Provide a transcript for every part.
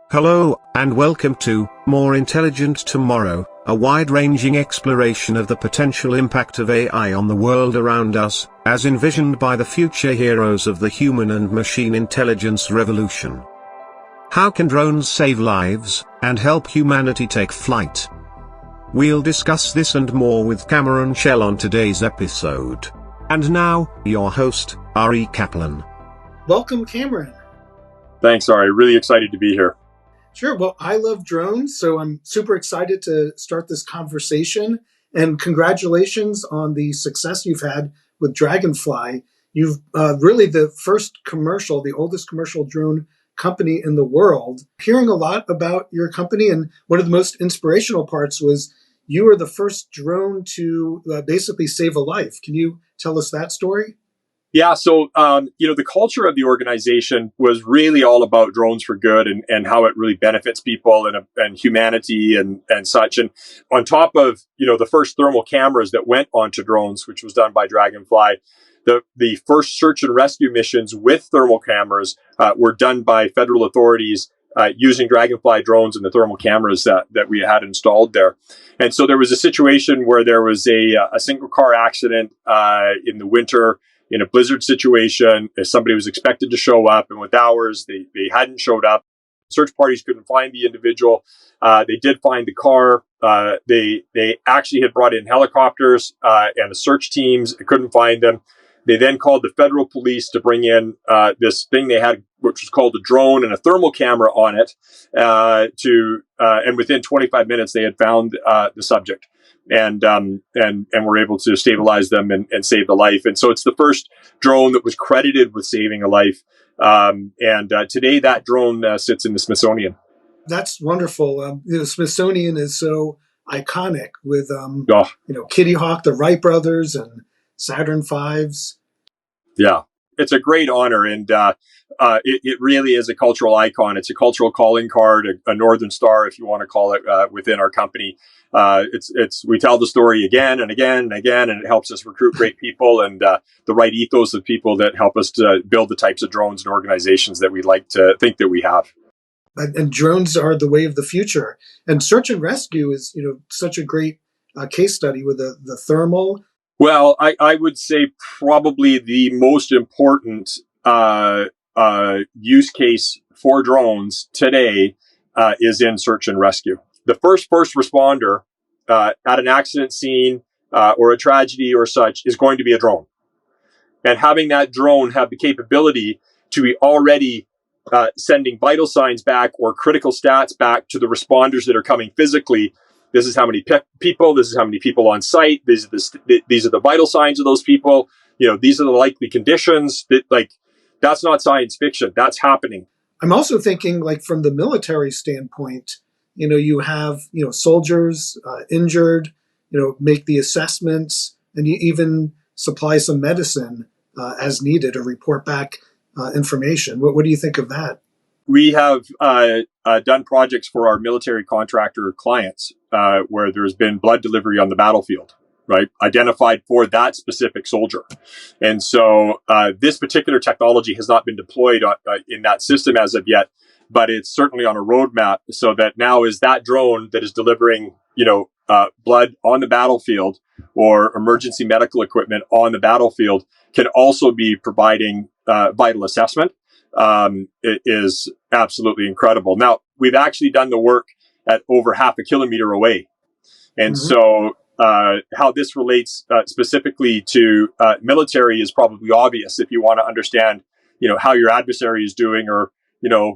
Hello, and welcome to More Intelligent Tomorrow, a wide-ranging exploration of the potential impact of AI on the world around us, as envisioned by the future heroes of the human and machine intelligence revolution. How can drones save lives, and help humanity take flight? We'll discuss this and more with Cameron Chell on today's episode. And now, your host, Ari Kaplan. Welcome, Cameron. Thanks, Ari. Really excited to be here. Sure. Well, I love drones, so I'm super excited to start this conversation. And congratulations on the success you've had with Draganfly. You've really the oldest commercial drone company in the world. Hearing a lot about your company, and one of the most inspirational parts was you were the first drone to basically save a life. Can you tell us that story? Yeah, so, the culture of the organization was really all about drones for good and how it really benefits people and humanity and such. And on top of, the first thermal cameras that went onto drones, which was done by Draganfly, the first search and rescue missions with thermal cameras were done by federal authorities using Draganfly drones and the thermal cameras that we had installed there. And so there was a situation where there was a single car accident in the winter, in a blizzard situation. If somebody was expected to show up, and with hours, they hadn't showed up. Search parties couldn't find the individual. They did find the car. They actually had brought in helicopters and the search teams. Couldn't find them. They then called the federal police to bring in this thing they had, which was called a drone and a thermal camera on it. And within 25 minutes, they had found the subject. And were able to stabilize them and save the life. And so it's the first drone that was credited with saving a life. Today that drone sits in the Smithsonian. That's wonderful. The Smithsonian is so iconic with, Kitty Hawk, the Wright brothers, and Saturn V's. Yeah, it's a great honor. And it really is a cultural icon. It's a cultural calling card, a Northern Star, if you want to call it, within our company. We tell the story again and again and again, and it helps us recruit great people and the right ethos of people that help us to build the types of drones and organizations that we'd like to think that we have. And drones are the way of the future. And search and rescue is, such a great case study with the thermal. Well, I would say probably the most important use case for drones today is in search and rescue. The first responder at an accident scene or a tragedy or such is going to be a drone. And having that drone have the capability to be already sending vital signs back or critical stats back to the responders that are coming physically. This is how many people, this is how many people on site, these are the vital signs of those people, these are the likely conditions. That's not science fiction, that's happening. I'm also thinking, from the military standpoint, you have, soldiers injured, make the assessments, and you even supply some medicine as needed or report back information. What do you think of that? We have done projects for our military contractor clients where there's been blood delivery on the battlefield, right? Identified for that specific soldier. And so this particular technology has not been deployed in that system as of yet, but it's certainly on a roadmap so that now is that drone that is delivering, blood on the battlefield or emergency medical equipment on the battlefield can also be providing vital assessment. It is absolutely incredible. Now, we've actually done the work at over half a kilometer away. And so how this relates specifically to military is probably obvious if you want to understand, how your adversary is doing or,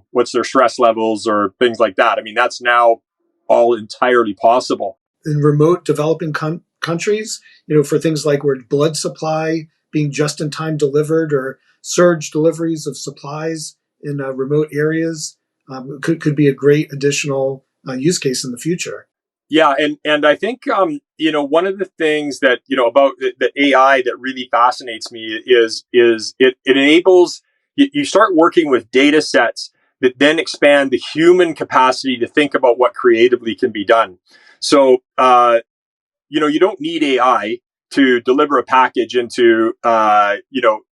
what's their stress levels or things like that. I mean, that's now all entirely possible. In remote developing countries, for things like where blood supply being just in time delivered or surge deliveries of supplies in remote areas could be a great additional use case in the future. Yeah, and I think one of the things that about the AI that really fascinates me is it enables you start working with data sets that then expand the human capacity to think about what creatively can be done. So you don't need AI to deliver a package into an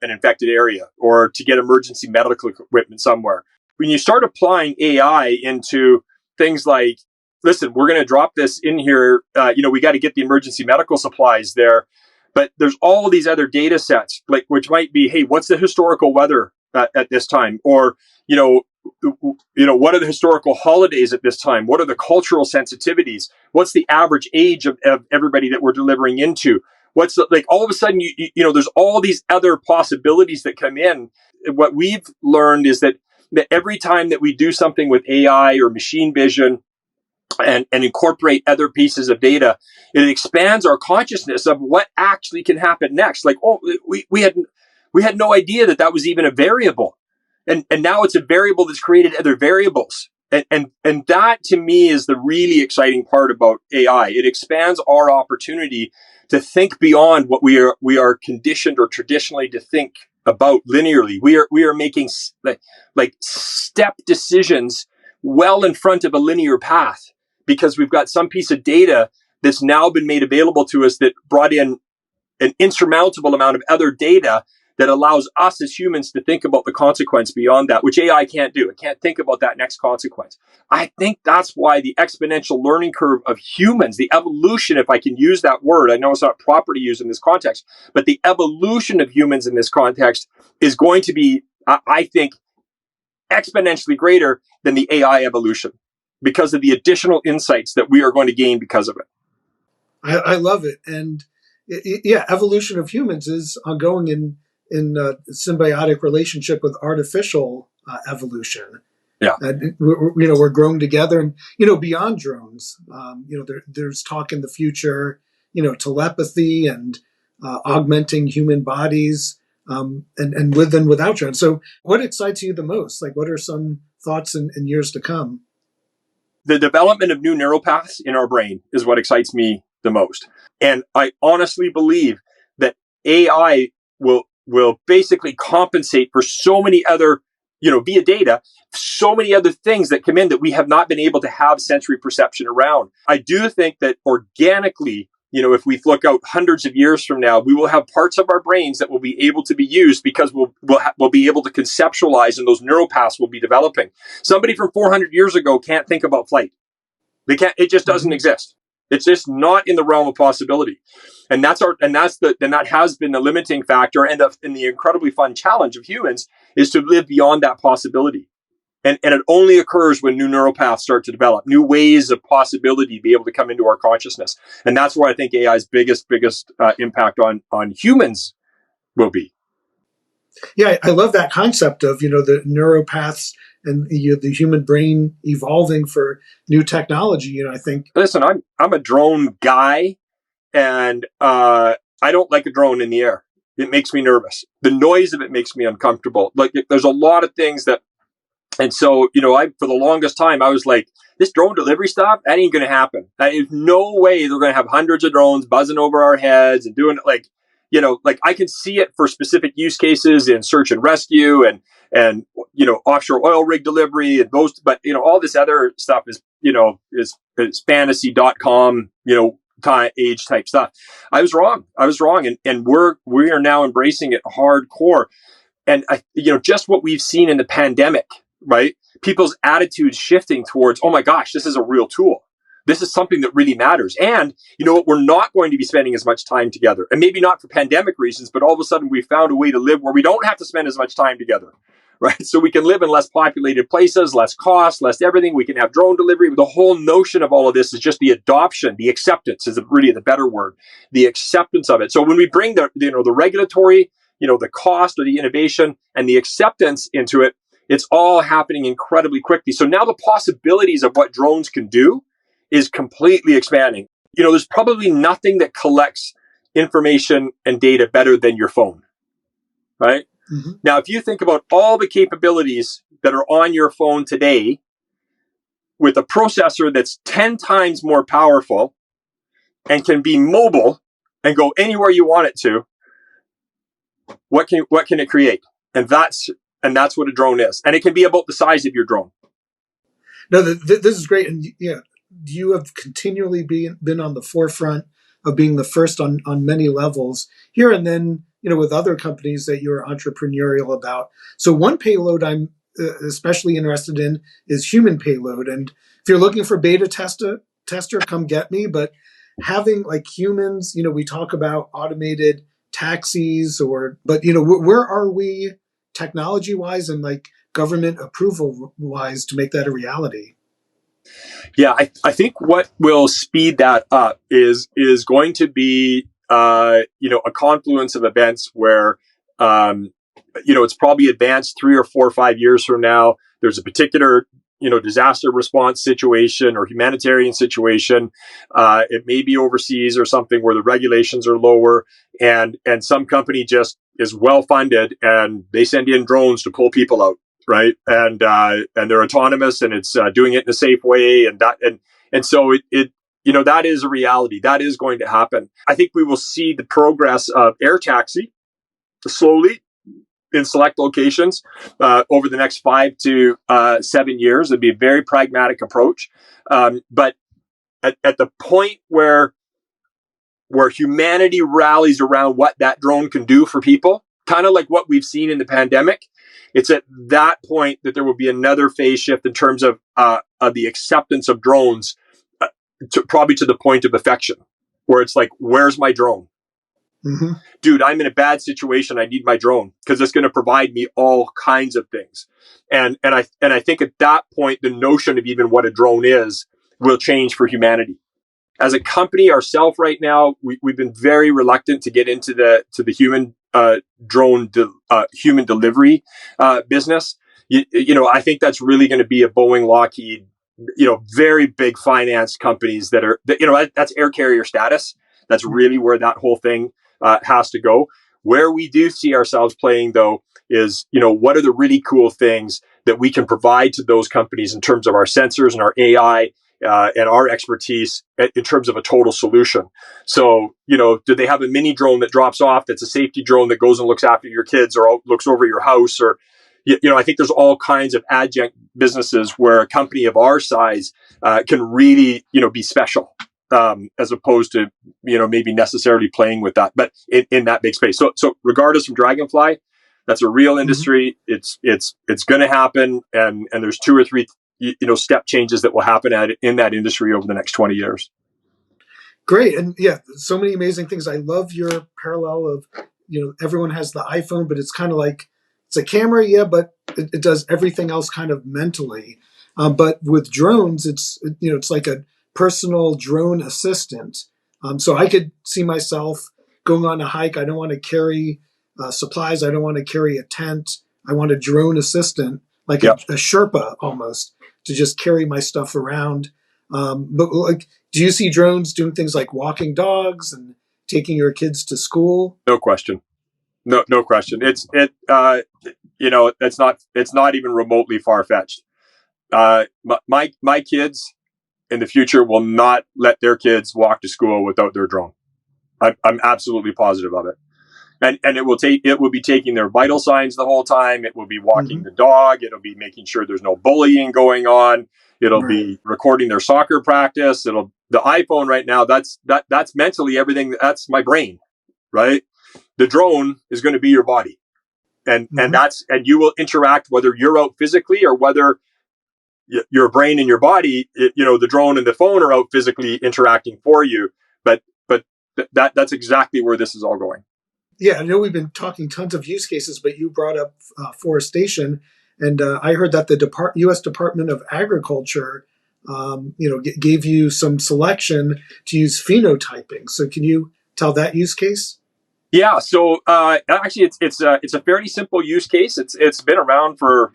infected area or to get emergency medical equipment somewhere. when you start applying AI into things like, listen, we're going to drop this in here. We got to get the emergency medical supplies there. But there's all these other data sets, like which might be, hey, what's the historical weather at this time? Or, what are the historical holidays at this time? What are the cultural sensitivities? What's the average age of everybody that we're delivering into? What's all of a sudden, there's all these other possibilities that come in. What we've learned is that every time that we do something with AI or machine vision and incorporate other pieces of data, it expands our consciousness of what actually can happen next. Like, we had no idea that was even a variable. And now it's a variable that's created other variables. And that to me is the really exciting part about AI. It expands our opportunity to think beyond what we are conditioned or traditionally to think about linearly. We are making like step decisions well in front of a linear path, because we've got some piece of data that's now been made available to us that brought in an insurmountable amount of other data that allows us as humans to think about the consequence beyond that, which AI can't do. It can't think about that next consequence. I think that's why the exponential learning curve of humans, the evolution, if I can use that word, I know it's not proper to use in this context, but the evolution of humans in this context is going to be, I think, exponentially greater than the AI evolution because of the additional insights that we are going to gain because of it. I love it. And evolution of humans is ongoing in symbiotic relationship with artificial evolution. Yeah. We're growing together, and, beyond drones, there's talk in the future, telepathy and augmenting human bodies, and with and without drones. So what excites you the most? Like, what are some thoughts in years to come? The development of new neuropaths in our brain is what excites me the most. And I honestly believe that AI will basically compensate for so many other, via data, so many other things that come in that we have not been able to have sensory perception around. I do think that organically, if we look out hundreds of years from now, we will have parts of our brains that will be able to be used because we'll be able to conceptualize, and those neuropaths will be developing. Somebody from 400 years ago can't think about flight. They can't. It just doesn't exist. It's just not in the realm of possibility. And that has been the limiting factor, and the incredibly fun challenge of humans is to live beyond that possibility. And it only occurs when new neural paths start to develop, new ways of possibility be able to come into our consciousness. And that's where I think AI's biggest impact on humans will be. Yeah, I love that concept of, the neuropaths and the human brain evolving for new technology. I think. Listen, I'm a drone guy, and I don't like a drone in the air. It makes me nervous. The noise of it makes me uncomfortable. Like, there's a lot of things that. And so, for the longest time, I was like, this drone delivery stuff, that ain't going to happen. There's no way they're going to have hundreds of drones buzzing over our heads and doing it I can see it for specific use cases in search and rescue and offshore oil rig delivery and those, but, all this other stuff is fantasy.com, age type stuff. I was wrong. And we are now embracing it hardcore. And just what we've seen in the pandemic, right? People's attitudes shifting towards, oh my gosh, this is a real tool. This is something that really matters. And you know what? We're not going to be spending as much time together. And maybe not for pandemic reasons, but all of a sudden we found a way to live where we don't have to spend as much time together, right? So we can live in less populated places, less cost, less everything. We can have drone delivery. The whole notion of all of this is just the adoption, the acceptance is really the better word, the acceptance of it. So when we bring the regulatory, the cost or the innovation and the acceptance into it, it's all happening incredibly quickly. So now the possibilities of what drones can do is completely expanding. There's probably nothing that collects information and data better than your phone, right? Mm-hmm. Now, if you think about all the capabilities that are on your phone today with a processor that's 10 times more powerful and can be mobile and go anywhere you want it to, what can it create? And that's what a drone is. And it can be about the size of your drone. No, this is great. And you have continually been on the forefront of being the first on many levels here and then, with other companies that you're entrepreneurial about. So one payload I'm especially interested in is human payload. And if you're looking for beta tester, come get me. But having like humans, we talk about automated taxis, but where are we technology wise and like government approval wise to make that a reality? Yeah, I think what will speed that up is going to be a confluence of events where it's probably advanced 3 or 4 or 5 years from now. There's a particular disaster response situation or humanitarian situation. It may be overseas or something where the regulations are lower, and some company just is well funded and they send in drones to pull people out. Right. And they're autonomous and it's doing it in a safe way. And so it that is a reality that is going to happen. I think we will see the progress of air taxi slowly in select locations over the next 5 to 7 years. It'd be a very pragmatic approach. But at the point where humanity rallies around what that drone can do for people, kind of like what we've seen in the pandemic, it's at that point that there will be another phase shift in terms of the acceptance of drones, probably to the point of affection, where it's like, where's my drone? Mm-hmm. Dude, I'm in a bad situation. I need my drone because it's going to provide me all kinds of things. And I think at that point, the notion of even what a drone is will change for humanity. As a company ourselves right now, we've been very reluctant to get into the human drone human delivery business. I think that's really going to be a Boeing, Lockheed, very big finance companies that's air carrier status. That's really where that whole thing has to go. Where we do see ourselves playing, though, is, what are the really cool things that we can provide to those companies in terms of our sensors and our AI and our expertise in terms of a total solution. So, do they have a mini drone that drops off that's a safety drone that goes and looks after your kids or looks over your house? Or, I think there's all kinds of adjunct businesses where a company of our size can really, be special. As opposed to, maybe necessarily playing with that, but in that big space. So regardless from Draganfly, that's a real industry. Mm-hmm. It's going to happen. And there's 2 or 3, step changes that will happen in that industry over the next 20 years. Great. And yeah, so many amazing things. I love your parallel of, everyone has the iPhone, but it's kind of like, it's a camera. Yeah. But it does everything else kind of mentally. But with drones, it's like a personal drone assistant. So I could see myself going on a hike. I don't want to carry supplies. I don't want to carry a tent. I want a drone assistant, like a Sherpa almost, to just carry my stuff around. But like, do you see drones doing things like walking dogs and taking your kids to school? No question. No question. It's not even remotely far-fetched. My kids in the future will not let their kids walk to school without their drone. I'm absolutely positive of it. And it will be taking their vital signs the whole time. It will be walking the dog. It'll be making sure there's no bullying going on. It'll be recording their soccer practice. The iPhone right now, that's mentally everything. That's my brain, right? The drone is going to be your body. And you will interact whether you're out physically or whether your brain and your body, the drone and the phone are out physically interacting for you. But that's exactly where this is all going. Yeah, I know we've been talking tons of use cases, but you brought up forestation, and I heard that the U.S. Department of Agriculture, gave you some selection to use phenotyping. So can you tell that use case? Yeah. So actually, it's a fairly simple use case. It's been around for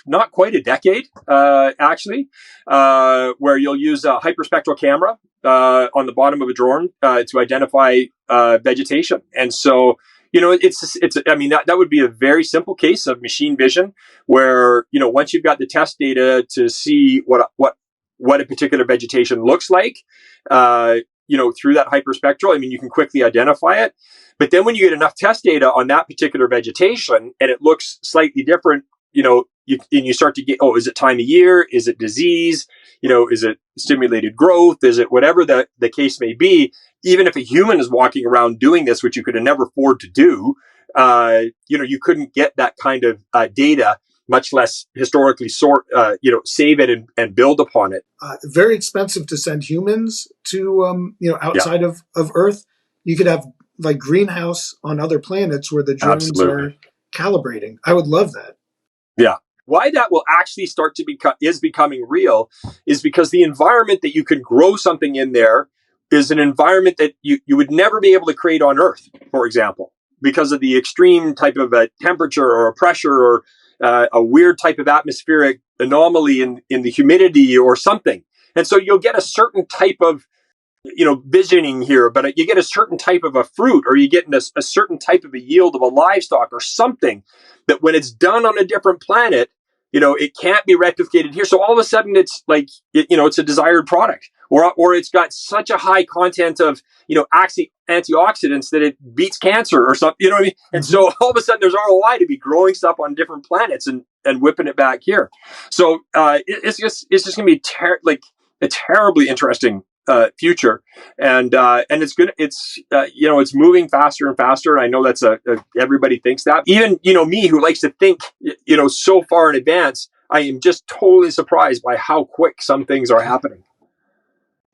not quite a decade, actually, where you'll use a hyperspectral camera on the bottom of a drone to identify vegetation. And so, that would be a very simple case of machine vision where, once you've got the test data to see what a particular vegetation looks like, through that hyperspectral, you can quickly identify it. But then when you get enough test data on that particular vegetation and it looks slightly different, you start to get, is it time of year? Is it disease? Is it stimulated growth? Is it whatever the case may be? Even if a human is walking around doing this, which you could have never afford to do, you couldn't get that kind of data much less historically save it and build upon it. Very expensive to send humans to, outside Yeah. of Earth. You could have like greenhouse on other planets where the drones Absolutely. are calibrating. I would love that. Yeah. Why that will actually start to becoming real is because the environment that you can grow something in there is an environment that you would never be able to create on Earth, for example, because of the extreme type of a temperature or a pressure or a weird type of atmospheric anomaly in the humidity or something. And so you'll get a certain type of visioning here, but you get a certain type of a fruit, or you get a certain type of a yield of a livestock or something that when it's done on a different planet, it can't be replicated here. So all of a sudden it's like, it's a desired product, or it's got such a high content of, antioxidants that it beats cancer or something, you know what I mean? And so all of a sudden there's ROI to be growing stuff on different planets and whipping it back here. So it's just going to be a terribly interesting future, and it's good. It's moving faster and faster. And I know that's everybody thinks that. Even me, who likes to think so far in advance, I am just totally surprised by how quick some things are happening.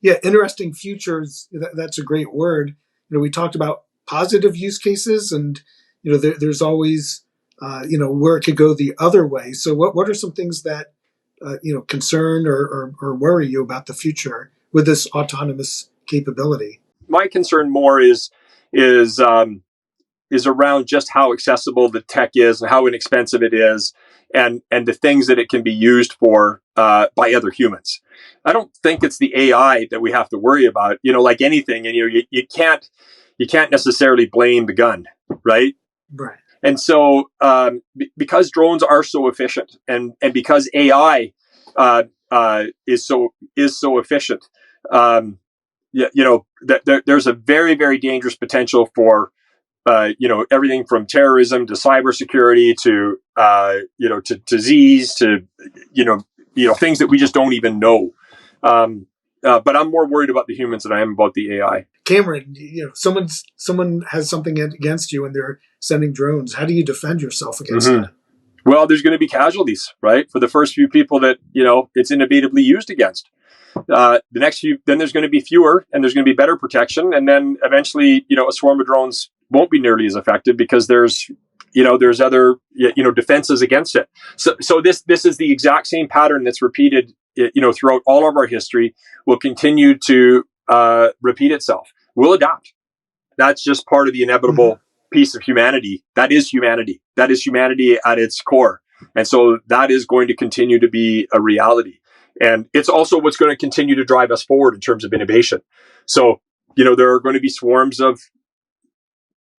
Yeah, interesting futures. That's a great word. We talked about positive use cases, and there's always where it could go the other way. So what are some things that concern or worry you about the future with this autonomous capability? My concern more is around just how accessible the tech is and how inexpensive it is, and the things that it can be used for by other humans. I don't think it's the AI that we have to worry about. Like anything, and you can't necessarily blame the gun, right? Right. And so because drones are so efficient, and because AI is so efficient, there's a very, very dangerous potential for everything from terrorism to cybersecurity to to disease to things that we just don't even know. But I'm more worried about the humans than I am about the AI. Cameron, someone has something against you and they're sending drones. How do you defend yourself against that? Well, there's going to be casualties, right? For the first few people that it's innovatively used against. The next few, then there's going to be fewer, and there's going to be better protection, and then eventually, a swarm of drones won't be nearly as effective because there's other defenses against it. So this is the exact same pattern that's repeated throughout all of our history. Will continue to repeat itself. We'll adapt. That's just part of the inevitable piece of humanity. That is humanity. That is humanity at its core, and so that is going to continue to be a reality. And it's also what's going to continue to drive us forward in terms of innovation. So, there are going to be swarms of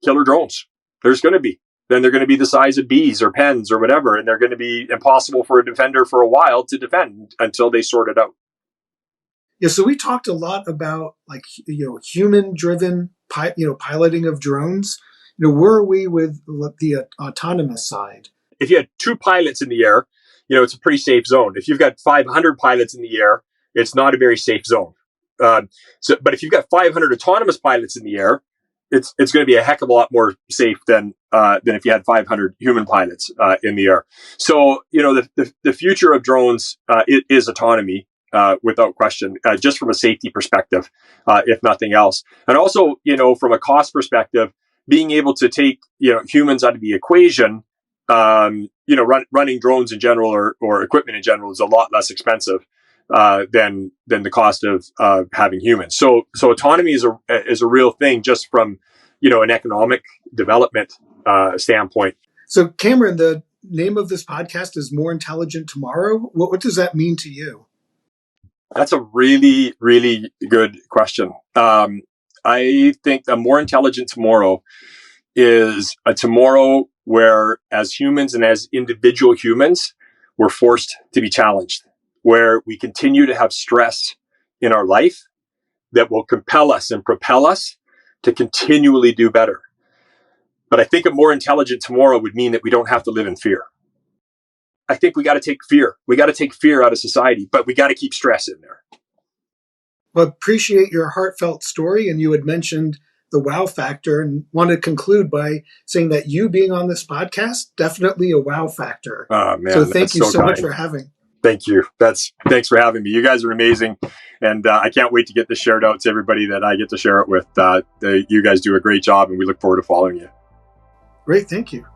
killer drones. There's going to be. Then they're going to be the size of bees or pens or whatever. And they're going to be impossible for a defender for a while to defend until they sort it out. Yeah, so we talked a lot about human-driven piloting of drones. Where are we with the autonomous side? If you had 2 pilots in the air, it's a pretty safe zone. If you've got 500 pilots in the air, it's not a very safe zone. But if you've got 500 autonomous pilots in the air, it's going to be a heck of a lot more safe than if you had 500 human pilots in the air. So the future of drones it is autonomy without question, just from a safety perspective, if nothing else, and also from a cost perspective, being able to take humans out of the equation. Running drones in general or equipment in general is a lot less expensive than the cost of having humans. So autonomy is a real thing just from an economic development standpoint. So Cameron, the name of this podcast is More Intelligent Tomorrow. What does that mean to you? That's a really, really good question. I think a more intelligent tomorrow is a tomorrow where, as humans and as individual humans, we're forced to be challenged, where we continue to have stress in our life that will compel us and propel us to continually do better. But I think a more intelligent tomorrow would mean that we don't have to live in fear. I think we got to take fear. We got to take fear out of society, but we got to keep stress in there. Well, appreciate your heartfelt story. And you had mentioned the wow factor, and want to conclude by saying that you being on this podcast, definitely a wow factor. Oh man, so thank you so much kind. for having. Thank you. Thanks for having me. You guys are amazing. And I can't wait to get this shared out to everybody that I get to share it with. You guys do a great job, and we look forward to following you. Great. Thank you.